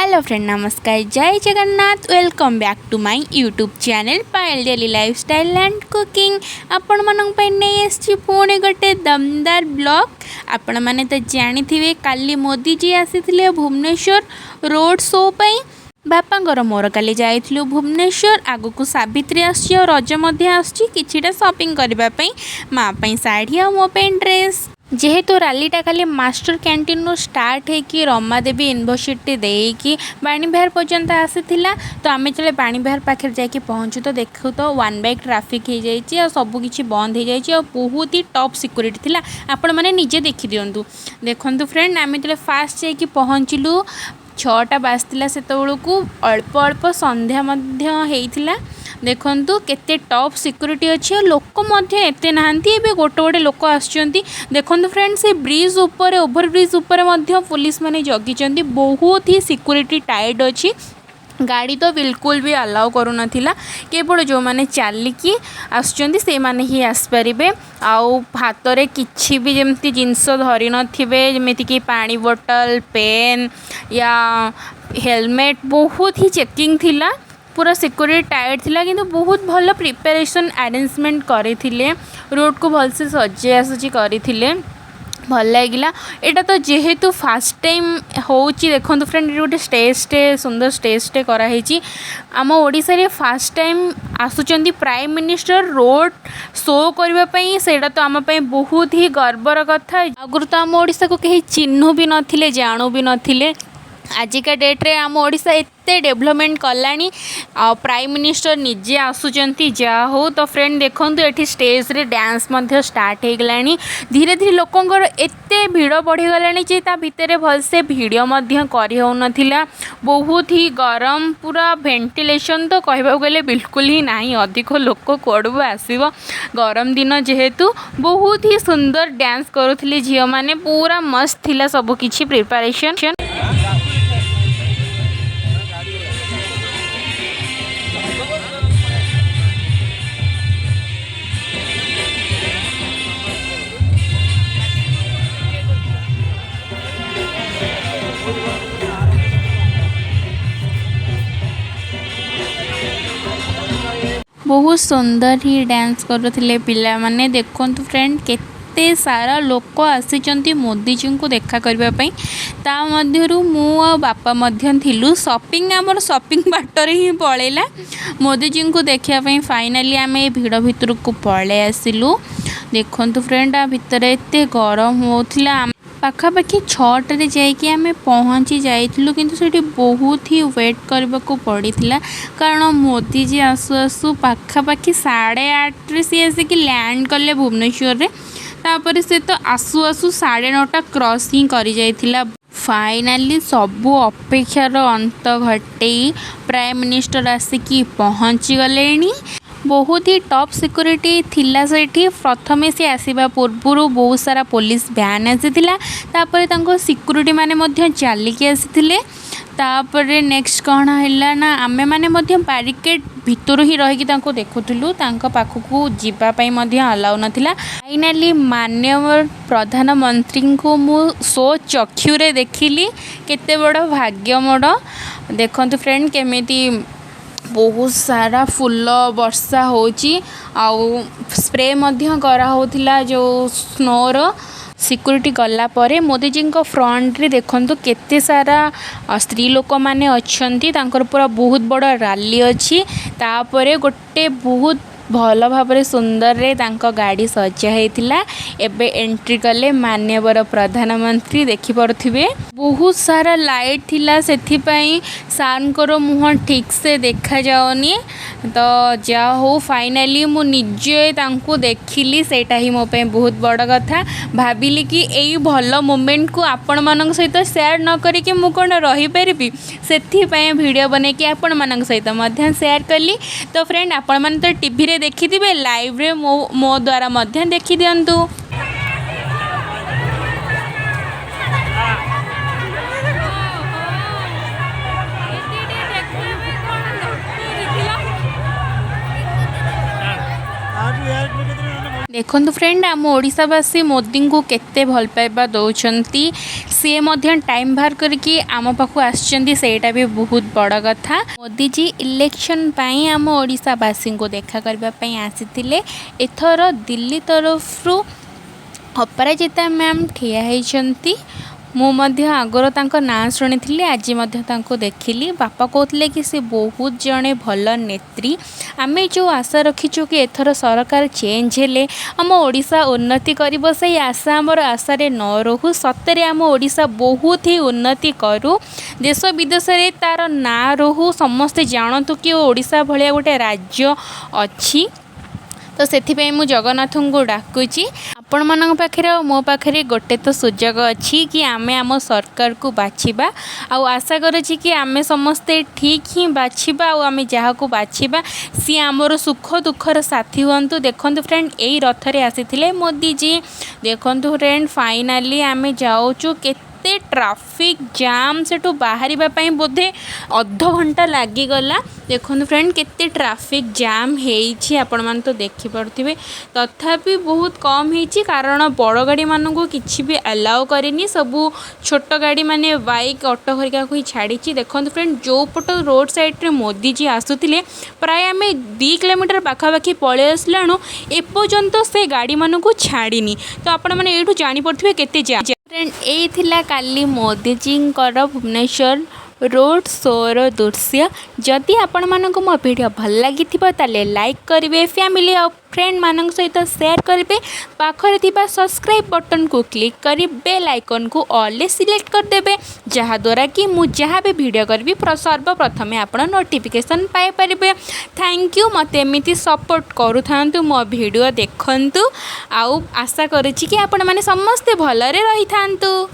Hello friend नमस्कार जय Jagannath welcome back to my YouTube channel Payal daily lifestyle and cooking आपण मानक पे नहीं आसी पुणी गोटे दमदार ब्लॉग आपण माने तो जानी थे काली मोदी जी आसी भुवनेश्वर रोड शो पाई बापा मोर काली जाइलु भुवनेश्वर आगु को सावित्री आसी रज किछिटा शॉपिंग करने माँ शाढ़ी और मो ड्रेस जेहेतु रैलीटा खाली मास्टर कैंटीन स्टार्ट होगी रमादेवी यूनिवर्सिटी देकी बाणीविहार पर्यंत आसीथिला तो आम जो बाणीविहार पाखे जाकि पहुँचू तो देखु तो वन बाइक ट्राफिक हो जाए सबकि बंद हो जाए बहुत ही टॉप सिक्योरिटी थिला आपण मैंने निजे देखी दिंतु देखु फ्रेंड आम जो फास्ट जाकि पहुँचलु 6टा बाजला से अल्प अल्प संध्या होता देखु केते टॉप सिक्योरिटी अच्छी और लोक एते नहांती गोटे गोटे लोक आसुचंती देखु फ्रेंड से ब्रिज ऊपर ओभर ब्रिज ऊपर पुलिस माने जगी बहुत ही सिक्योरिटी टाइट अच्छी गाड़ी तो बिल्कुल भी अलाउ करू नथिला केवल जो माने चलिकी आसुचंती से माने ही आसपारे आउ हाथ में किसी भी जमती जिनस धरी नथिबे जेमिति कि पानी बोतल पेन या हेलमेट बहुत ही चेकिंग थिला पूरा सिक्योरिटी टाइट थिला किंतु बहुत भल प्रिपरेशन अरेंजमेंट करथिले रोड को भल से सजे आसुची करथिले भल लगिला एटा तो जेहेतु फास्ट टाइम होची देखो फ्रेंड गोटे स्टेजटे सुंदर स्टेजटे कराई आम ओडिशा रे फास्ट टाइम आसुचंदी प्राइम मिनिस्टर रोड शो करने से तो आम बहुत ही गर्वर कथा आगुरी तो आम ओडिशा को कहीं चिन्ह भी नथिले जानू भी नथिले आजिका डेट्रे आम ओडिशा एते डेवलपमेंट कलानी प्राइम मिनिस्टर निजे आसुचंती जा हो तो फ्रेंड देखो ये स्टेज रे डांस मध्य स्टार्ट हो गलानी धीरे धीरे लोकंर एते भीड़ बढ़ी गलानी जे ता भितर भलसे वीडियो मध्य करि हो नथिला बहुत ही गरम पूरा वेंटिलेशन तो कहबा गले बिल्कुल ही नाही अधिक लोक कोडबो आसीबो गरम दिन जेहेतु बहुत ही सुंदर डांस करुथिले झियो माने पूरा मस्त थिला सब किछि प्रिपरेशन बहुत सुंदर ही डांस करुले पिला माने देखो फ्रेंड केते सारा लोक आसी मोदी जी को देखा करने ता मध्यरु मु आ बापा मध्यन थिलु शॉपिंग आमर शॉपिंग बाटर ही पड़ेला मोदी जी को देखापी फाइनाली आम भिड़ भितर को पलै आसिलु देखो फ्रेंड आ भितर एते गरम होता पाखापाखि 6टारे जाइए आम पहुँची जाइलु किंतु सेठी बहुत ही वेट करने को पड़ता कारण मोदी जी आसु आसु पाखापाखि 8:30 सी आसिक लैंड कले भुवनेश्वर रे तापर से तो आसु आसु 9:30 क्रॉस ही कर जाइथिला फाइनाली सबू अपेक्षार अंत घटे प्राइम मिनिस्टर आसिकी पहुँची गले बहुत ही टॉप सिक्योरिटी थिला सेठी प्रथमे से आसीबा पूर्व बहुत सारा पुलिस वैन आसीथिला तापरे तांको सिक्योरिटी माने मध्य चालिकी आसीथिले तापरे नेक्स्ट कौन है ना आमे माने मध्य बैरिकेड भितर ही रही तांको देखुथुलु तांको पाखकू जीवा पई मध्य अलाउ नथिला फाइनाली माननीय प्रधानमंत्री को मु सो चक्षुरे देखिली केते बड़ भाग्य मोड़ देखंतु फ्रेंड केमिति बहुत सारा फुल वर्षा होची आउ स्प्रे मध्य करा होथिला जो स्नोर सिक्योरिटी गला परे मोदी जी को फ्रंट रे देखंतु केते सारा स्त्री लोक माने अछंती तांकर पूरा बहुत बड़ रैली अच्छी तापरे गोटे बहुत भल भाव सुंदर रे तांको गाड़ी सजा होता एबे एंट्री कले मान्यवर प्रधानमंत्री देखि पड़थिबे बहुत सारा लाइट थिला सेथिपाई सारंकर मुह ठीक से देखा जाओनी तो जा हो फाइनाली मु निजे तांको देखिली सेटा ही मो पे बहुत बड़ कथा भाबिली कि एई भल मोमेंट को आपण मानक सहित शेयर न करी कि मु कोन रही परिबी सेथिपाई वीडियो बने कि आपण मानक सहित मध्य शेयर कली तो फ्रेंड आपण मान तो टीवी रे देखि दिबे लाइव रे मो द्वारा मध्य देखि दियंतु देखो फ्रेंड आम ओडिशावासी मोदी को केते भल पाइबा दौरान सी टाइम बाहर करके आम पाखु आसटा भी बहुत बड़ कथा। मोदी जी इलेक्शन पाई आम ओडिशावासी को देखा करने आसी एथर दिल्ली तरफ अपराजिता मैम ठिया होती। मुझे आगर तांको नाँ शुणी आज देखिली बापा कहते कि सी बहुत जड़े भल नेत्री आम जो आशा रखीचु कि एथर सरकार चेंज हेले आम ओडिशा उन्नति कर से आशा आमर आशारे न रहू सतरे आम ओडिशा बहुत ही उन्नति करू देश विदेश में तार ना रहू समस्ते जानतु कि ओडिशा भलिया गोटे राज्य अच्छी। तो से मु जगन्नाथ को डाकुची आपण मान पाखे मो पाखे गोटे तो सुजोग अच्छी कि आमे आम सरकार को बाछिबा आउ आशा करुँची कि आमे समस्ते ठीक ही बाछिबा आमे जहाँ को बाछिबा सी आमर सुख दुखर साथी हुंतु। देखंतु फ्रेंड यही रथरे आसी मोदी जी देखंतु फ्रेंड फाइनाली आमे जाऊचु ट्राफिक जाम से बाहर बोधे अध घंटा लगिगला। देखो फ्रेंड केते ट्राफिक जाम होती आपण मान तो देखिपे तथापि बहुत कम होती कारण बड़ गाड़ी मान को किसी भी अलाउ करनी सबू छोट गाड़ी माने बाइक ऑटो हरिका को ही छाड़ी। देखो फ्रेंड जो पट रोड साइड रे मोदी जी आसुतिले प्राय आम 2 किलोमीटर पाखापाखि पलि आसलाणु एपर्यंत से गाड़ी मान को छाड़नी। तो आपण मैंने ये जापे केते जाम फ्रेंड यही थिला काली मोदी जी भुवनेश्वर रोड शोर दृश्य। जदि आपण मानक मो वीडियो भल लगी ताले लाइक करेंगे फैमिली और फ्रेंड मान सहित शेयर करेंगे पाखरे थिबा सब्सक्राइब बटन को क्लिक करी बेल आइकन को ऑल सिलेक्ट करदेवे जहाद्वारा कि मु जहाँ भी वीडियो करी सर्वप्रथम आप नोटिफिकेशन पाइपर। थैंक यू मत एमती सपोर्ट करू था मो वीडियो देखंतु आउ आशा करुँची कि आपण माने समस्ते भलरे रही थांतु।